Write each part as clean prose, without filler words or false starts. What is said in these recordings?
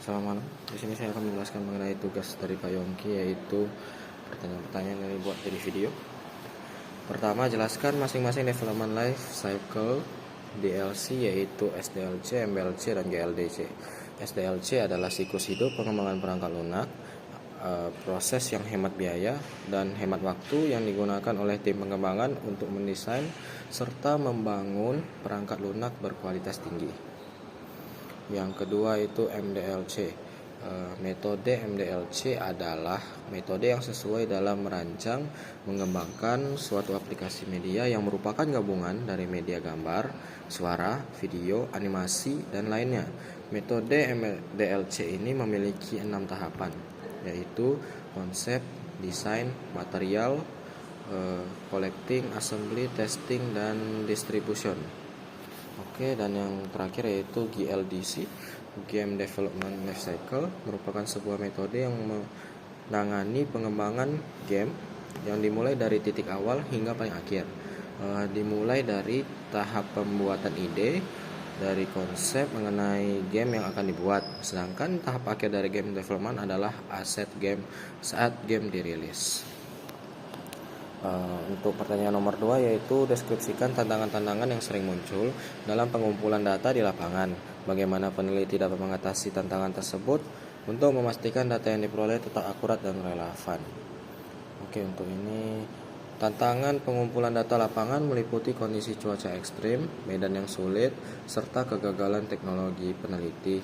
Selamat malam. Di sini saya akan menjelaskan mengenai tugas dari Pak Yongki, yaitu pertanyaan-pertanyaan yang dibuat jadi video. Pertama, jelaskan masing-masing development life cycle DLC, yaitu SDLC, MBLC, dan GLDC. SDLC adalah siklus hidup pengembangan perangkat lunak, proses yang hemat biaya dan hemat waktu yang digunakan oleh tim pengembangan untuk mendesain serta membangun perangkat lunak berkualitas tinggi. Yang kedua itu MDLC. Metode MDLC adalah metode yang sesuai dalam merancang, mengembangkan suatu aplikasi media yang merupakan gabungan dari media gambar, suara, video, animasi, dan lainnya. Metode MDLC ini memiliki 6 tahapan, yaitu konsep, desain, material, collecting, assembly, testing, dan distribution. Oke, dan yang terakhir yaitu GLDC, Game Development Life Cycle, merupakan sebuah metode yang menangani pengembangan game yang dimulai dari titik awal hingga paling akhir. Dimulai dari tahap pembuatan ide, dari konsep mengenai game yang akan dibuat, sedangkan tahap akhir dari game development adalah aset game saat game dirilis. Untuk pertanyaan nomor 2 yaitu deskripsikan tantangan-tantangan yang sering muncul dalam pengumpulan data di lapangan. Bagaimana peneliti dapat mengatasi tantangan tersebut untuk memastikan data yang diperoleh tetap akurat dan relevan. Oke, untuk ini tantangan pengumpulan data lapangan meliputi kondisi cuaca ekstrim, medan yang sulit, serta kegagalan teknologi peneliti.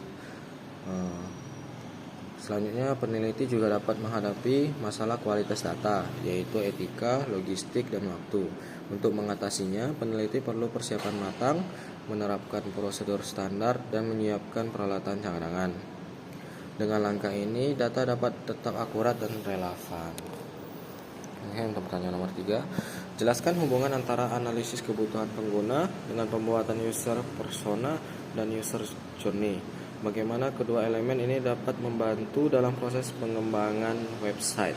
Selanjutnya, peneliti juga dapat menghadapi masalah kualitas data, yaitu etika, logistik, dan waktu. Untuk mengatasinya, peneliti perlu persiapan matang, menerapkan prosedur standar, dan menyiapkan peralatan cadangan. Dengan langkah ini, data dapat tetap akurat dan relevan. Oke, untuk pertanyaan nomor 3, jelaskan hubungan antara analisis kebutuhan pengguna dengan pembuatan user persona dan user journey. Bagaimana kedua elemen ini dapat membantu dalam proses pengembangan website.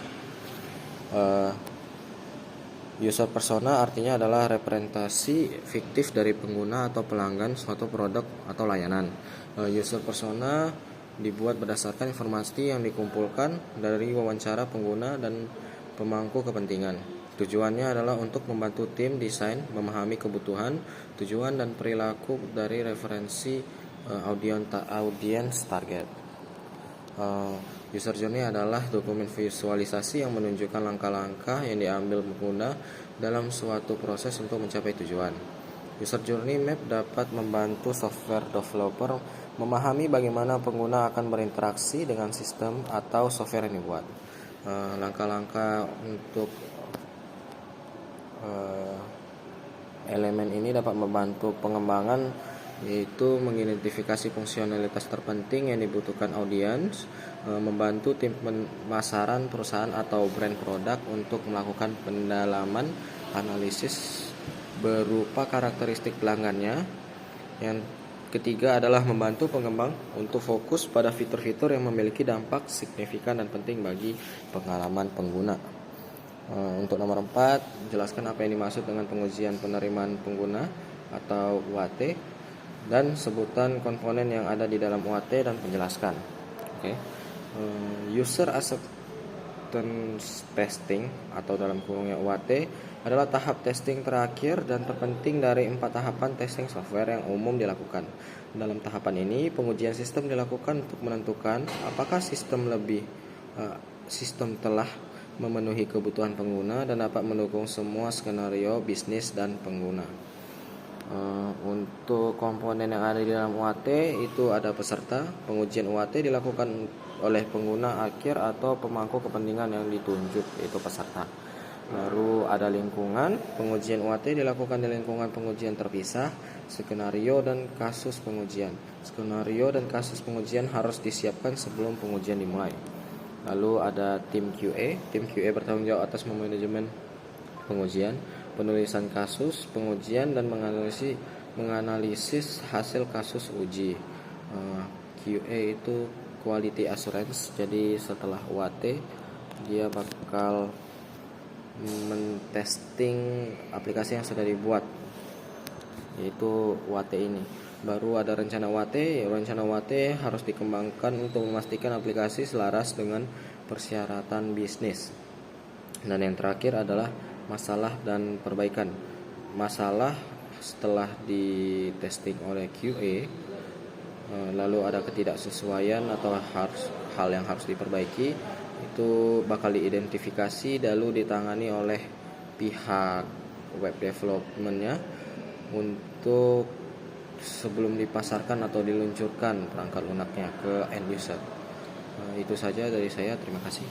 User persona artinya adalah representasi fiktif dari pengguna atau pelanggan suatu produk atau layanan. User persona dibuat berdasarkan informasi yang dikumpulkan dari wawancara pengguna dan pemangku kepentingan. Tujuannya adalah untuk membantu tim desain memahami kebutuhan, tujuan, dan perilaku dari referensi audience target. User journey adalah dokumen visualisasi yang menunjukkan langkah-langkah yang diambil pengguna dalam suatu proses untuk mencapai tujuan. User journey map dapat membantu software developer memahami bagaimana pengguna akan berinteraksi dengan sistem atau software yang dibuat. Langkah-langkah untuk elemen ini dapat membantu pengembangan, yaitu mengidentifikasi fungsionalitas terpenting yang dibutuhkan audiens, membantu tim pemasaran perusahaan atau brand produk untuk melakukan pendalaman analisis berupa karakteristik pelanggannya. Yang ketiga adalah membantu pengembang untuk fokus pada fitur-fitur yang memiliki dampak signifikan dan penting bagi pengalaman pengguna. Untuk nomor 4, jelaskan apa yang dimaksud dengan pengujian penerimaan pengguna atau UAT dan sebutan komponen yang ada di dalam UAT dan penjelaskan. User acceptance testing atau dalam kurungnya UAT adalah tahap testing terakhir dan terpenting dari 4 tahapan testing software yang umum dilakukan. Dalam tahapan ini, pengujian sistem dilakukan untuk menentukan apakah sistem telah memenuhi kebutuhan pengguna dan dapat mendukung semua skenario bisnis dan pengguna. Untuk komponen yang ada di dalam UAT itu ada peserta. Pengujian UAT dilakukan oleh pengguna akhir atau pemangku kepentingan yang ditunjuk, yaitu peserta. Baru ada lingkungan. Pengujian UAT dilakukan di lingkungan pengujian terpisah, skenario dan kasus pengujian. Skenario dan kasus pengujian harus disiapkan sebelum pengujian dimulai. Lalu ada tim QA. Tim QA bertanggung jawab atas manajemen pengujian, penulisan kasus pengujian, dan menganalisis hasil kasus uji. QA itu quality assurance. Jadi setelah UAT dia bakal mentesting aplikasi yang sudah dibuat, yaitu UAT ini. Baru ada rencana UAT. Rencana UAT harus dikembangkan untuk memastikan aplikasi selaras dengan persyaratan bisnis. Dan yang terakhir adalah masalah dan perbaikan. Masalah setelah di testing oleh QA, lalu ada ketidaksesuaian atau hal yang harus diperbaiki, itu bakal diidentifikasi lalu ditangani oleh pihak web developmentnya untuk sebelum dipasarkan atau diluncurkan perangkat lunaknya ke end user. Itu saja dari saya, terima kasih.